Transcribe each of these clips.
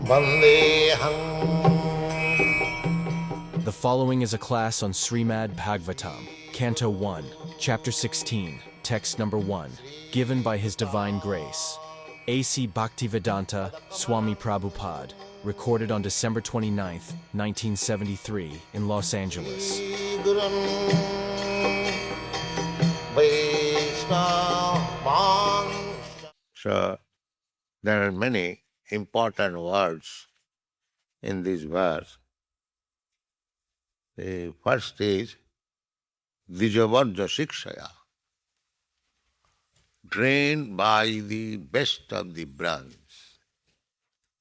Vandeham. The following is a class on Srimad Bhagavatam, Canto 1, Chapter 16, Text number 1, given by His Divine Grace, A.C. Bhaktivedanta Swami Prabhupada, recorded on December 29th, 1973, in Los Angeles. Gurun Vaishnava. So there are many important words in this verse. The first is Dijavajja Shikshaya, trained by the best of the branch.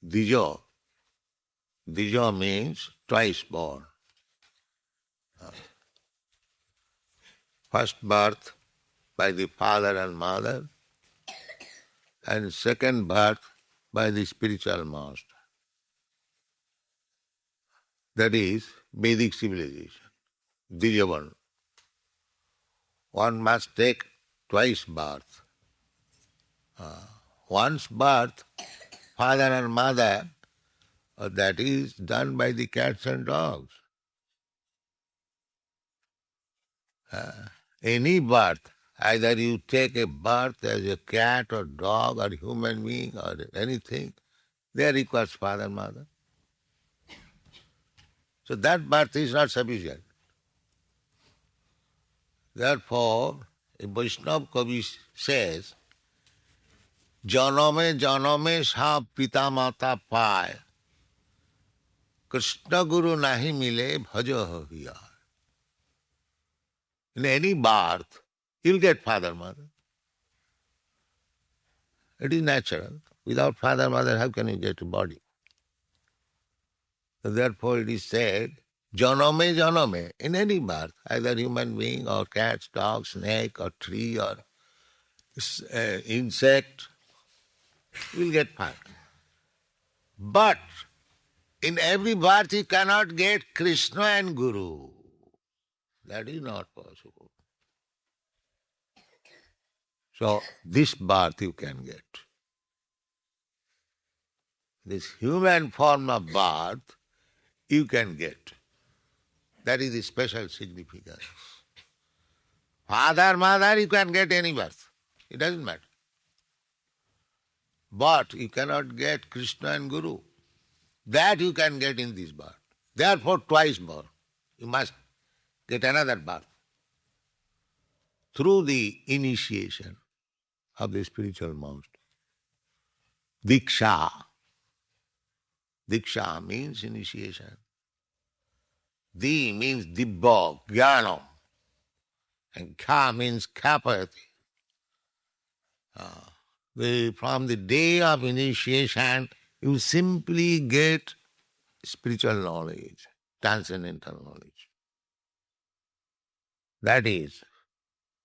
Dija. Dija means twice born. First birth by the father and mother, and second birth by the spiritual master. That is Vedic civilization, Dijavan. One must take twice birth. Once birth, father and mother, that is done by the cats and dogs. Any birth, either you take a birth as a cat or dog or human being or anything, there requires father and mother. So that birth is not sufficient. Therefore, a Vaishnava Kavi says, Janame janame sa pita mata paay, Krishna Guru nahi mile bhaja hiya. In any birth, you'll get father, mother. It is natural. Without father, mother, how can you get a body? So therefore it is said, Janame janame, in any birth, either human being or cat, dog, snake or tree or insect, will get father. But in every birth you cannot get Krishna and Guru. That is not possible. So this birth you can get. This human form of birth you can get. That is the special significance. Father, mother, you can get any birth. It doesn't matter. But you cannot get Krishna and Guru. That you can get in this birth. Therefore, twice born. You must get another birth through the initiation of the spiritual master. Diksha. Diksha means initiation. Di means dibba, jnana. And ka means kapati. From the day of initiation, you simply get spiritual knowledge, transcendental knowledge. That is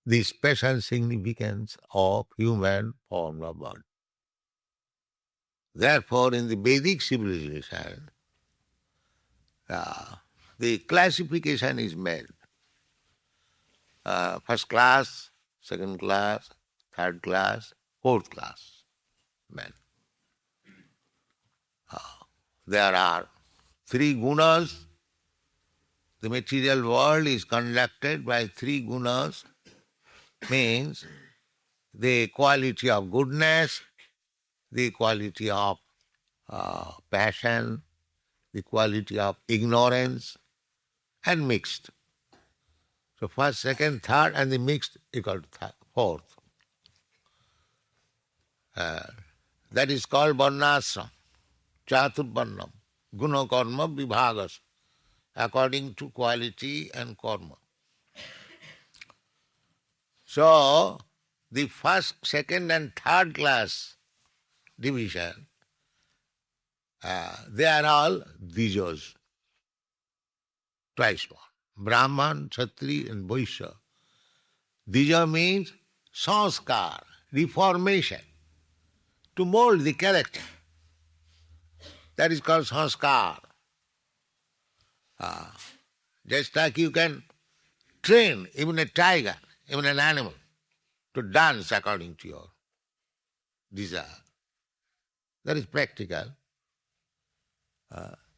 the special significance of human form of body. Therefore, in the Vedic civilization, the classification is made. First class, second class, third class, fourth class men. There are three gunas. The material world is conducted by three gunas, means the quality of goodness, the quality of passion, the quality of ignorance, and mixed. So first, second, third, and the mixed equal to fourth. That is called varnasram, chaturvarnam, guna karma vibhagas, according to quality and karma. So, the first, second and third class division, they are all dijas, twice born. Brahman, Kshatri and Vaishya. Dija means sanskar, reformation, to mold the character. That is called sanskar. Just like you can train even a tiger, even an animal, to dance according to your desire. That is practical.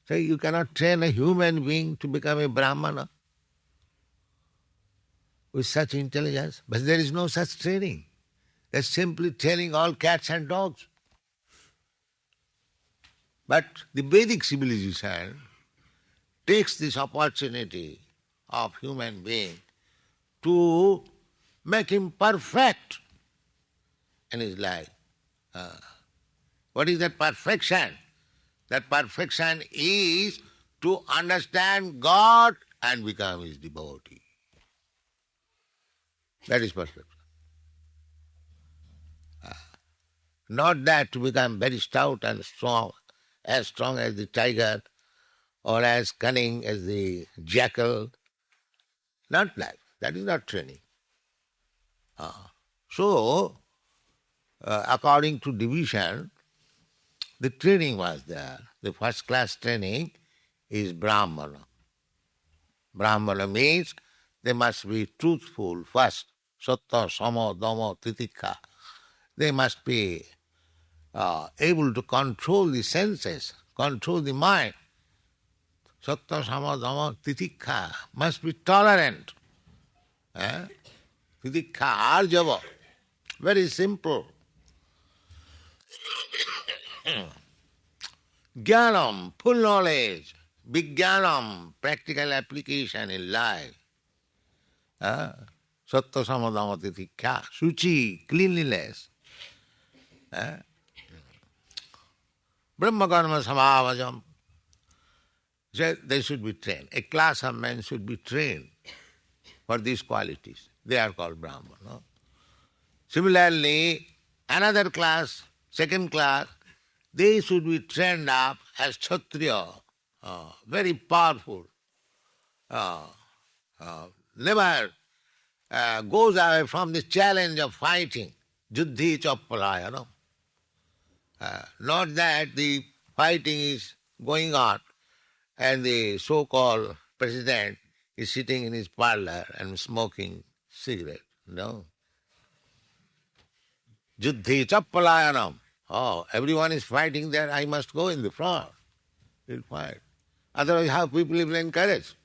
So you cannot train a human being to become a Brahmana with such intelligence. But there is no such training. That's simply training all cats and dogs. But the Vedic civilization takes this opportunity of human being to make him perfect in his life. What is that perfection? That perfection is to understand God and become His devotee. That is perfection. Not that to become very stout and strong as the tiger or as cunning as the jackal. Not that. That is not training. So, according to division, the training was there. The first class training is Brahmana. Brahmana means they must be truthful first. Sattva, Sama, Dhamma, Titikha. They must be able to control the senses, control the mind. Sattva, Sama, Dhamma, Titikha. Must be tolerant. Titikha, arjava. Very simple. Jnanam, full knowledge. Vijnanam, practical application in life. Sattva, Samadhamma, Titikha. Suchi, cleanliness. Brahma karma samavajam. So they should be trained. A class of men should be trained for these qualities. They are called Brahmana. Similarly, another class, second class, they should be trained up as Kshatriya, very powerful, never goes away from the challenge of fighting, juddhi chappalaya. Not that the fighting is going on and the so-called president is sitting in his parlor and smoking cigarette. No. Juddhi chappalayanam. Oh, everyone is fighting there, I must go in the front. We'll fight. Otherwise, how people will encourage?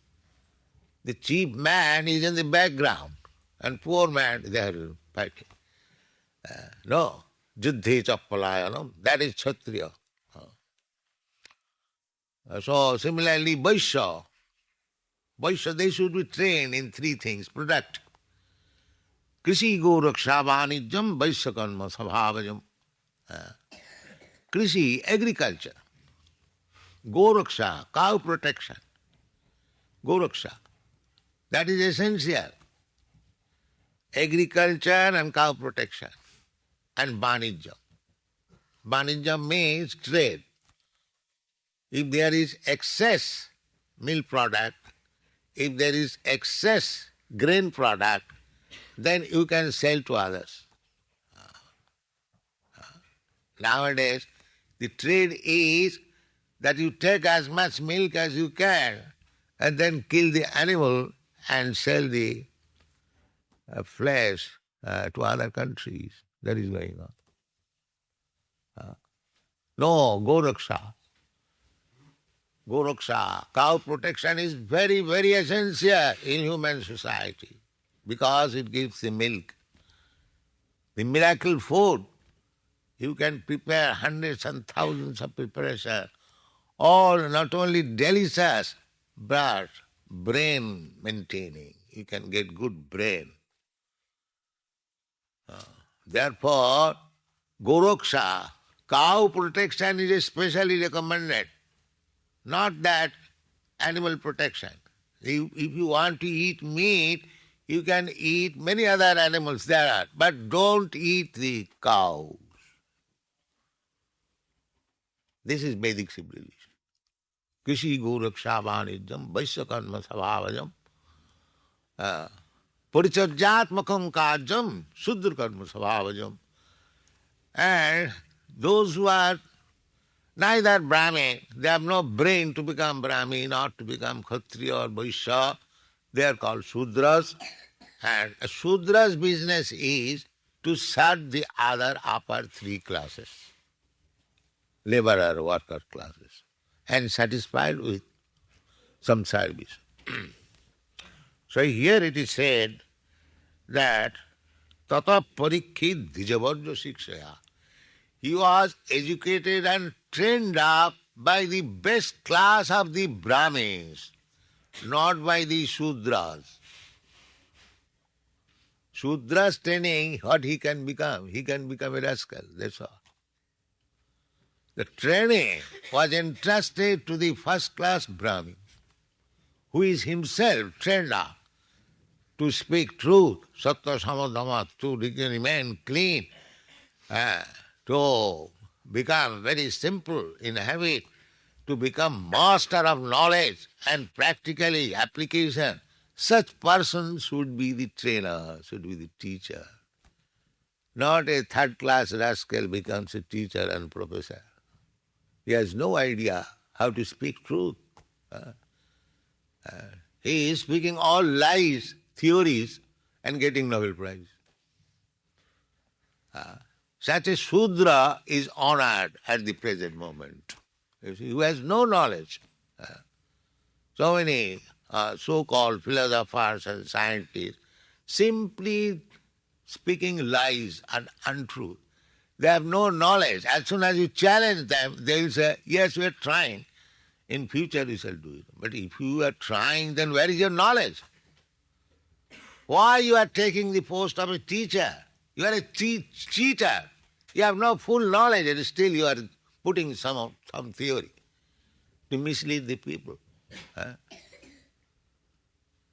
The chief man is in the background, and poor man, they are fighting. No. Juddhi chappalayanam. That is Kshatriya. So, similarly, Vaishya. Vaishya, they should be trained in three things. Product. Krishi go raksha vanijam Vaishya karma sabhavajam. Krishi, agriculture. Go raksha, cow protection. Go raksha. That is essential. Agriculture and cow protection. And vanijam. Vanijam means trade. If there is excess milk product, if there is excess grain product, then you can sell to others. Nowadays, the trade is that you take as much milk as you can and then kill the animal and sell the flesh to other countries. That is going on. No, go raksha. Go raksha. Cow protection is very, very essential in human society because it gives the milk. The miracle food. You can prepare hundreds and thousands of preparation, all not only delicious, but brain maintaining. You can get good brain. Therefore, Goroksha, cow protection is especially recommended. Not that animal protection. If you want to eat meat, you can eat many other animals there are, but don't eat the cows. This is Vedic civilization. Krishi Goraksha Vanijam Vaishya Karma Sabhavajam Paricharyatmakam Kajam Sudra Karma Sabhavajam. And those who are neither Brahmin, they have no brain to become Brahmin or to become Kshatriya or Vaishya, they are called Sudras. And a Sudra's business is to serve the other upper three classes. Laborer, worker classes. and satisfied with some service. So here it is said that Tata Parikshit Dhijavarja Shikshaya. He was educated and trained up by the best class of the Brahmins, not by the Shudras. Shudras training, what he can become? He can become a rascal, that's all. The training was entrusted to the first-class Brahmin, who is himself trained up to speak truth, Satya Samadhama, to remain clean, to become very simple in habit, to become master of knowledge and practically application. Such person should be the trainer, should be the teacher. Not a third-class rascal becomes a teacher and professor. He has no idea how to speak truth. He is speaking all lies, theories, and getting Nobel Prize. Such a Shudra is honored at the present moment. You see, who has no knowledge. So many so-called philosophers and scientists simply speaking lies and untruth. They have no knowledge. As soon as you challenge them, they will say, yes, we are trying. In future we shall do it. But if you are trying, then where is your knowledge? Why you are taking the post of a teacher? You are a cheater. You have no full knowledge, and still you are putting some theory to mislead the people.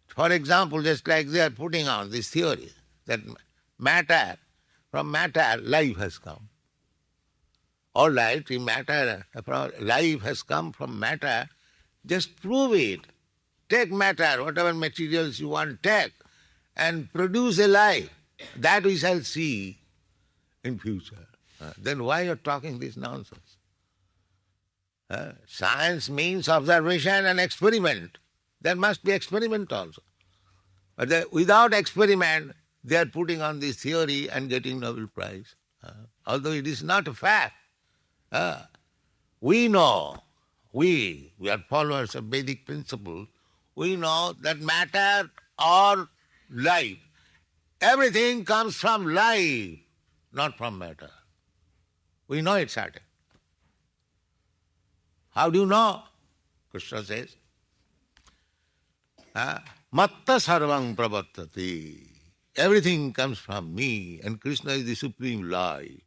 For example, just like they are putting on this theory that from matter, life has come. All right, life has come from matter, just prove it. Take matter, whatever materials you want, take, and produce a life. That we shall see in future. Then why you are talking this nonsense? Science means observation and experiment. There must be experiment also. But without experiment, they are putting on this theory and getting Nobel Prize. Although it is not a fact. We know, we are followers of Vedic principle, we know that matter or life, everything comes from life, not from matter. We know it certain. How do you know? Krishna says, Matta sarvang pravartati. Everything comes from me, and Krishna is the supreme life.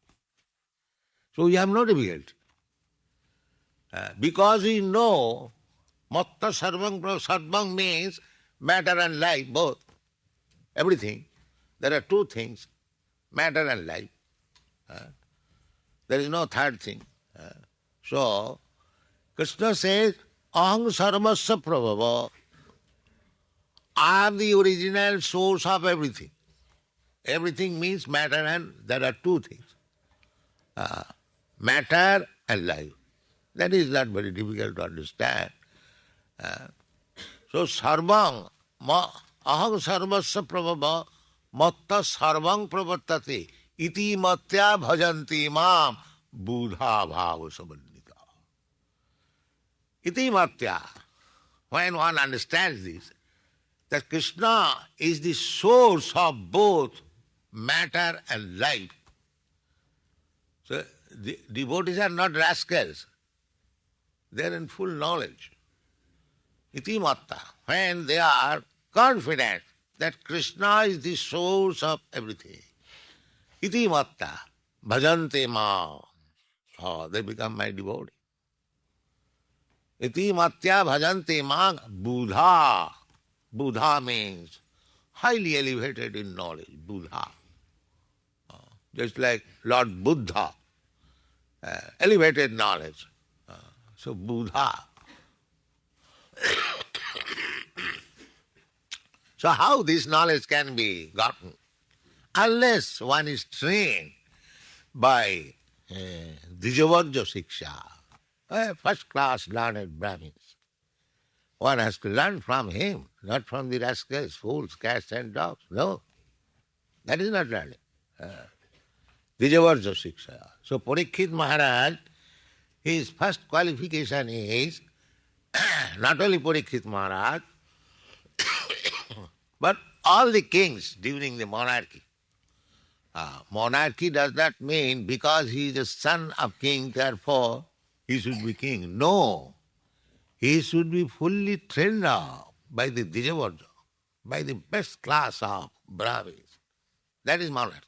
So we have no difficulty. Because we know Matta sarvang means matter and life, both. Everything. There are two things, matter and life. There is no third thing. So, Krishna says, Aham sarvasya prabhava. I am the original source of everything. Everything means matter, and there are two things. Matter and life. That is not very difficult to understand. So sarvang, aham sarvasya prabhava, matta sarvang pravartate, iti matya bhajanti mam buddha bhava samannita. Iti matya. When one understands this, that Krishna is the source of both matter and life. So the devotees are not rascals. They are in full knowledge. Iti matta. When they are confident that Krishna is the source of everything. Iti matta. Bhajante ma. Oh, they become my devotee. Iti matya bhajante ma buddha. Buddha means highly elevated in knowledge. Buddha. Just like Lord Buddha. Elevated knowledge. So Buddha. So how this knowledge can be gotten? Unless one is trained by Dhijavarja Shiksha, first-class learned Brahmins. One has to learn from him, not from the rascals, fools, cats and dogs. No, that is not learning. Dhijavarja Shiksha. So Parikshit Maharaj His first qualification is not only Parikshit Maharaj, but all the kings during the monarchy. Monarchy does not mean because he is a son of king, therefore he should be king. No. He should be fully trained up by the Dijavarja, by the best class of Brahmins. That is monarchy.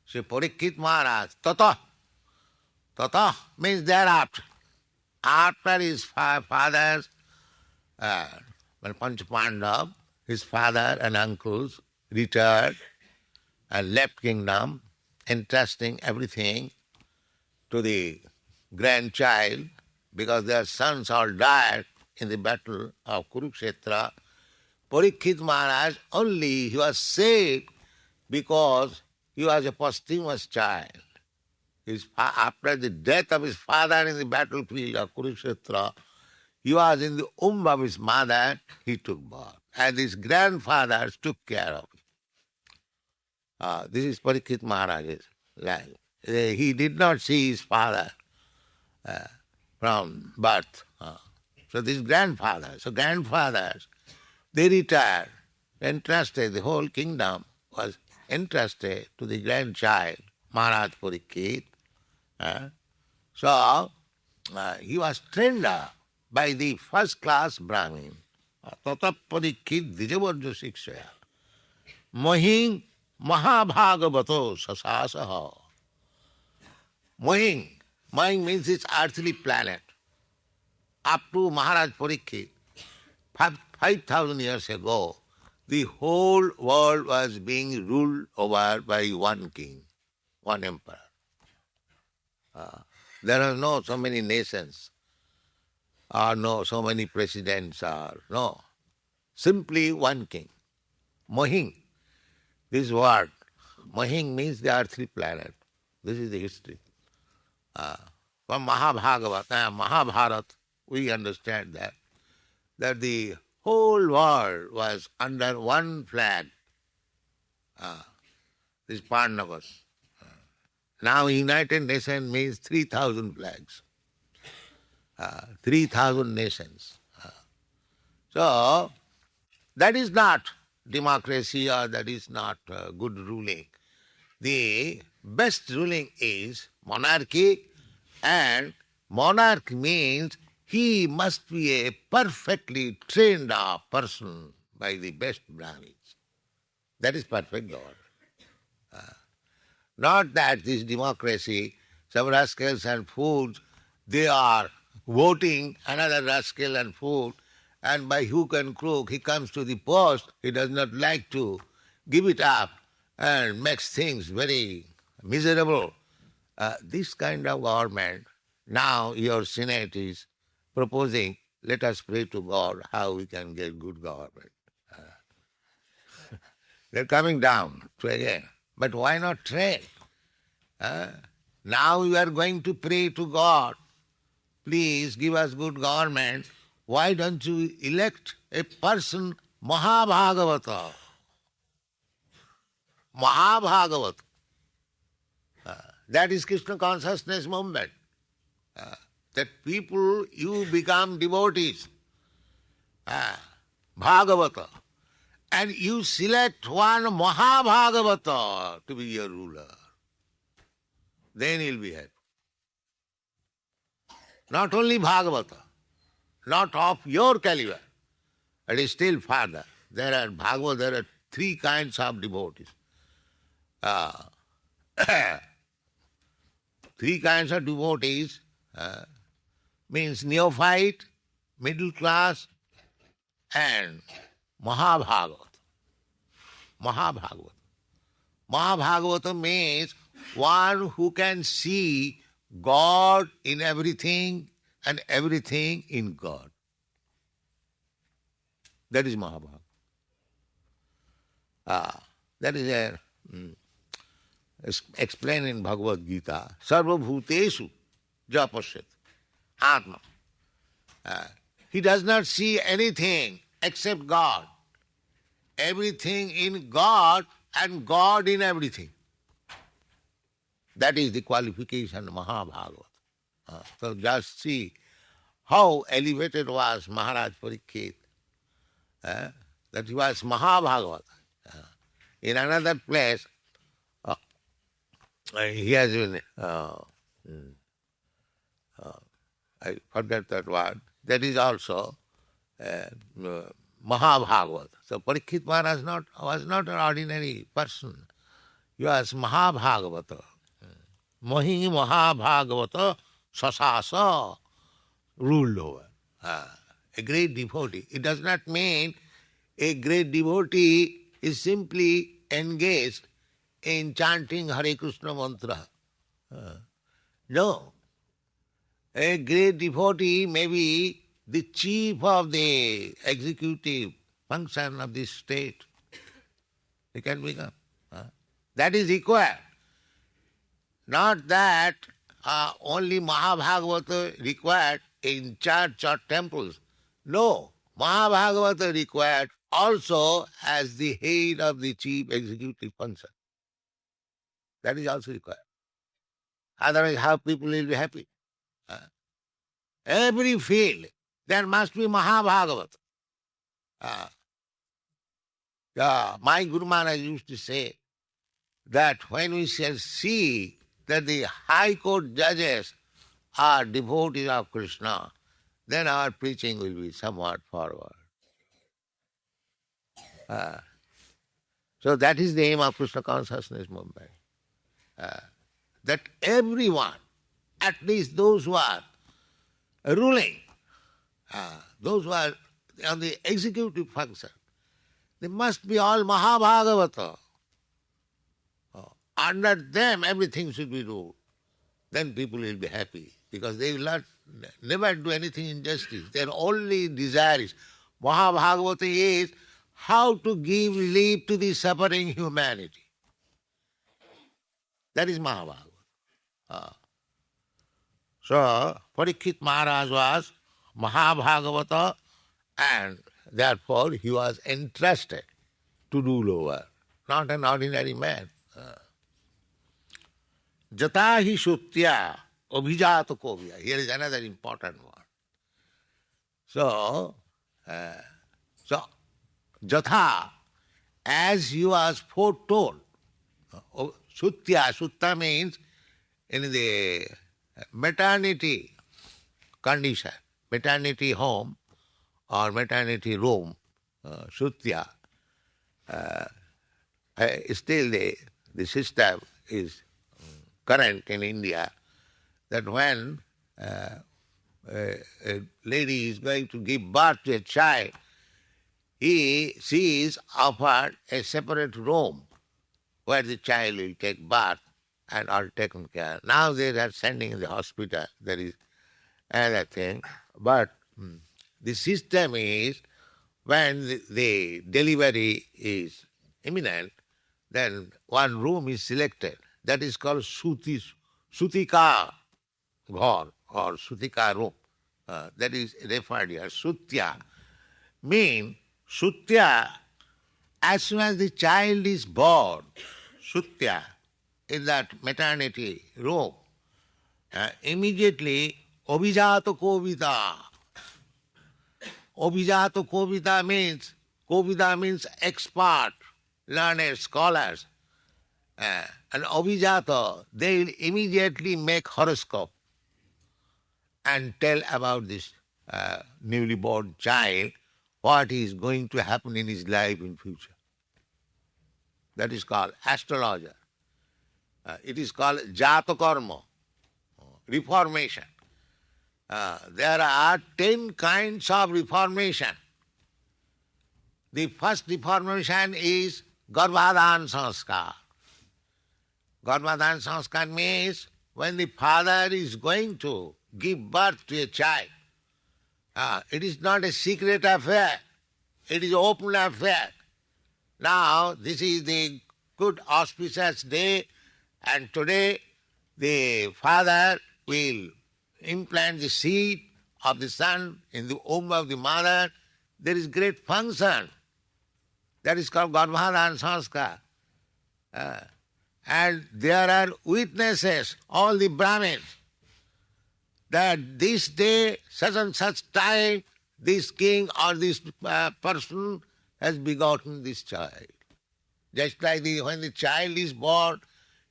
So Parikshit Maharaj, tata means thereafter. After his father's, Panch Pandav, his father and uncles retired and left kingdom, entrusting everything to the grandchild, because their sons all died in the battle of Kurukshetra. Parikshit Maharaj only, he was saved because he was a posthumous child. After the death of his father in the battlefield of Kurukshetra, he was in the womb of his mother, he took birth. And his grandfathers took care of him. This is Parikshit Maharaj's life. He did not see his father from birth. So this grandfathers, they retired, entrusted, the whole kingdom was entrusted to the grandchild, Maharaj Parikshit. So he was trained up by the first class Brahmin. Tata Parikshit Dijavarja Shikshaya. Mahing Mahabhagavato Sasasaha. Mahing means it's earthly planet. Up to Maharaj Parikshit, 5,000 years ago, the whole world was being ruled over by one king, one emperor. There are no so many nations, or no so many presidents, or no. Simply one king. Mahing. This word, Mahing means the earthly planet. This is the history. From Mahabharata, we understand that the whole world was under one flag, this Pandavas. Now United Nations means 3,000 flags, 3,000 nations. So that is not democracy, or that is not good ruling. The best ruling is monarchy, and monarch means he must be a perfectly trained up person by the best Brahmins. That is perfect government. Not that this democracy, some rascals and fools, they are voting another rascal and fool, and by hook and crook he comes to the post, he does not like to give it up and makes things very miserable. This kind of government, now your Senate is proposing, let us pray to God how we can get good government. They're coming down to again. But why not train? Now we are going to pray to God, please give us good government. Why don't you elect a person, Mahabhagavata? Mahabhagavata. That is Krishna consciousness movement. That people, you become devotees, Bhagavata, and you select one Mahabhagavata to be your ruler. Then you'll be happy. Not only Bhagavata, not of your caliber, it is still further. There are three kinds of devotees. Three kinds of devotees means neophyte, middle class, and Mahabhagavata. Mahabhagavata. Mahabhagavata means one who can see God in everything and everything in God. That is Mahabhagavata. That is explained in Bhagavad Gita. Sarva bhuteshu japashyat atma. He does not see anything except God. Everything in God and God in everything. That is the qualification of Mahabhagavata. So just see how elevated was Maharaj Parikshit, that he was Mahabhagavata. In another place, he has been, I forget that word, that is also Mahabhagavata. So Parikshit Maharaj was not an ordinary person. He was Mahabhagavata. Mahi Mahabhagavata Sasasa ruled over. A great devotee. It does not mean a great devotee is simply engaged in chanting Hare Krishna mantra. No. A great devotee may be the chief of the executive function of this state. He can become. That is required. Not that only Mahabhagavata required in church or temples. No, Mahabhagavata required also as the head of the chief executive function. That is also required. Otherwise, how people will be happy? Every field, there must be Mahabhagavata. My Guru Maharaj used to say that when we shall see that the High Court judges are devotees of Krishna, then our preaching will be somewhat forward. So that is the aim of Krishna consciousness movement. That everyone, at least those who are ruling, those who are on the executive function, they must be all Mahabhagavata. Under them everything should be ruled. Then people will be happy because they will never do anything injustice. Their only desire is, Mahabhagavata is how to give relief to the suffering humanity. That is Mahabhagavata. So, Parikshit Maharaj was Mahabhagavata, and therefore he was entrusted to rule over, not an ordinary man. Jata hi shutya abhijata kovya. Here is another important word. So, Jatha, as he was foretold, Sutta means in the maternity condition, maternity home or maternity room, Sutya, still the system is current in India, that when a lady is going to give birth to a child, she is offered a separate room where the child will take birth and all taken care. Now they are sending in the hospital, there is another thing. But the system is, when the delivery is imminent, then one room is selected. That is called Sutika Ghar or Sutika room. That is referred here. Sutya means, Sutya, as soon as the child is born, Sutya, in that maternity room, immediately Abhijato Kovita. Abhijato Kovita means expert, learned scholars. And Abhijato, they will immediately make horoscope and tell about this newly born child, what is going to happen in his life in future. That is called astrologer. It is called Jatakarma, reformation. There are 10 kinds of reformation. The first reformation is Garbhadhan Sanskar. Garbhadhan Sanskar means when the father is going to give birth to a child, it is not a secret affair, it is an open affair. Now, this is the good auspicious day, and today the father will implant the seed of the son in the womb of the mother. There is great function. That is called Garbhadhan Sanskar. And there are witnesses, all the Brahmins. that this day, such and such time, this king or this person has begotten this child. Just like when the child is born,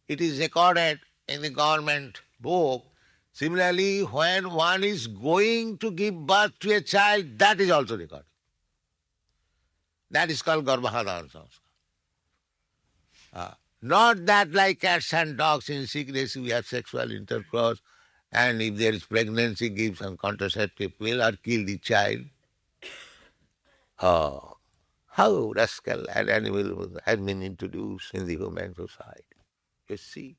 it is recorded in the government book. Similarly, when one is going to give birth to a child, that is also recorded. That is called Garbhadhan Sanskar. Not that like cats and dogs in secrecy we have sexual intercourse, and if there is pregnancy, give some contraceptive pill or kill the child. Oh, how rascal and animal has been introduced in the human society. You see.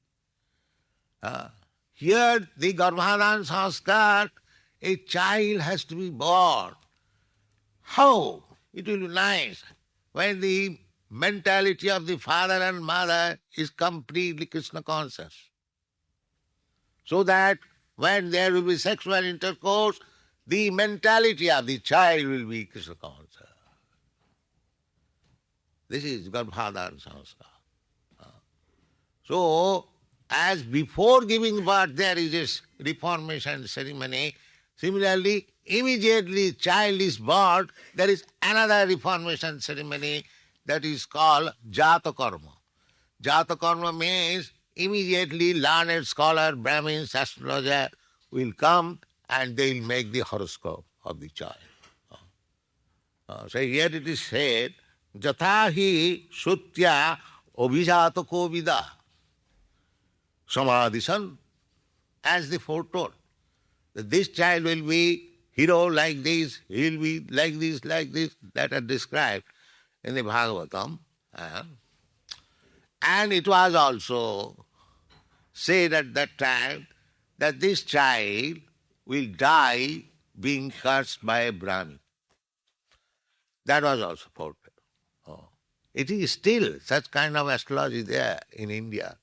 Here, the Garbhadhan Sanskar, a child has to be born. How? It will be nice when the mentality of the father and mother is completely Krishna conscious. So that when there will be sexual intercourse, the mentality of the child will be Krishna conscious. This is Garbhadhan Sanskar. So, as before giving birth there is this reformation ceremony, similarly, immediately child is born, there is another reformation ceremony that is called Jata Karma. Jata Karma means immediately learned scholar, Brahmins, astrologer will come and they will make the horoscope of the child. So here it is said, Jatha hi Sutya Abhijata Kovida Samadhisan, as they foretold, that this child will be hero like this, he will be like this, that are described in the Bhagavatam. And it was also said at that time that this child will die being cursed by a Brahmin. That was also foretold. It is still such kind of astrology there in India.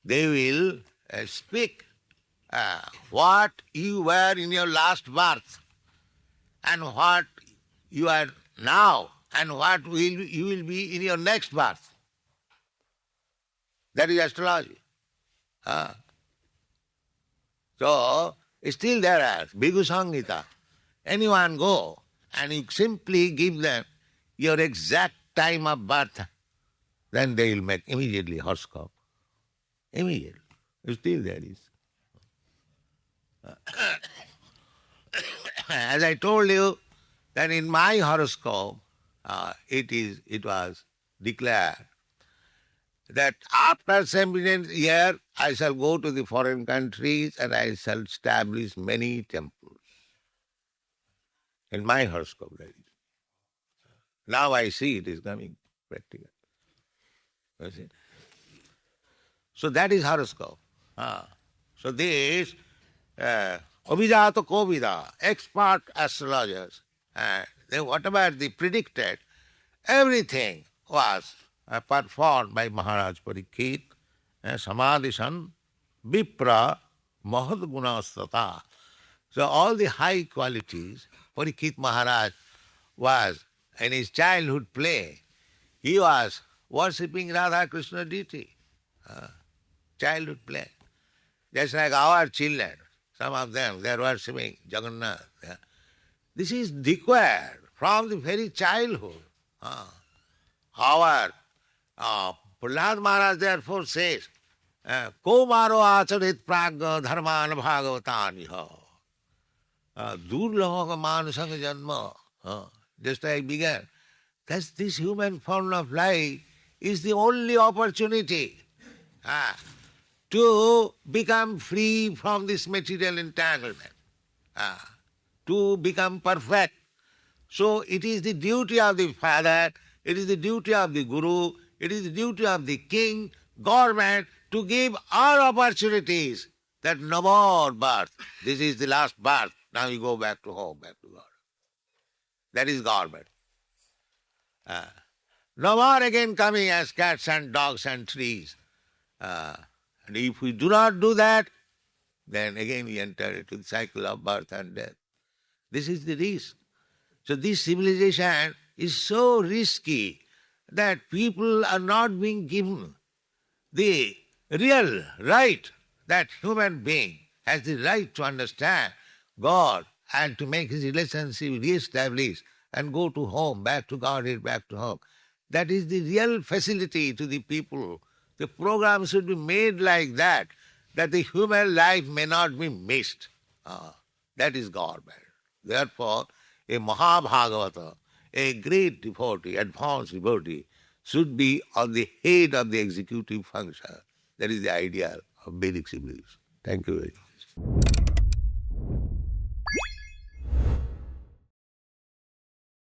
They will speak what you were in your last birth and what you are now and what you will be in your next birth. That is astrology. So, still there are Bhikkhu Samhita. Anyone go and you simply give them your exact time of birth, then they will make immediately horoscope. Immediately. Still there is. As I told you, that in my horoscope, it was declared that after 17th year, I shall go to the foreign countries and I shall establish many temples. In my horoscope, that is. Now I see it is coming practical. You see? So that is horoscope. So this Abhijata Kovida, expert astrologers, whatever they predicted, everything was performed by Maharaj Parikshit, Samadhisan, Vipra, Mahad Gunastata. So all the high qualities, Parikshit Maharaj was in his childhood play, he was worshipping Radha Krishna deity. Childhood play. Just like our children, some of them, they are worshipping Jagannath. This is declared from the very childhood. Our Prahlad Maharaj therefore says, Ko maro acharit pragya dharman bhagavataniha. Durlabha manasanga janma. Just like I began. That's this human form of life is the only opportunity to become free from this material entanglement, to become perfect. So it is the duty of the father, it is the duty of the guru, it is the duty of the king, government to give all opportunities that no more birth. This is the last birth. Now you go back to home, back to God. That is government. No more again coming as cats and dogs and trees. And if we do not do that, then again we enter into the cycle of birth and death. This is the risk. So this civilization is so risky that people are not being given the real right that human being has the right to understand God and to make his relationship re-established and go to home, back to Godhead, back to home. That is the real facility to the people. The program should be made like that the human life may not be missed. That is government. Therefore, a Mahabhagavata, a great devotee, advanced devotee, should be on the head of the executive function. That is the ideal of Vedic civilization. Thank you very much.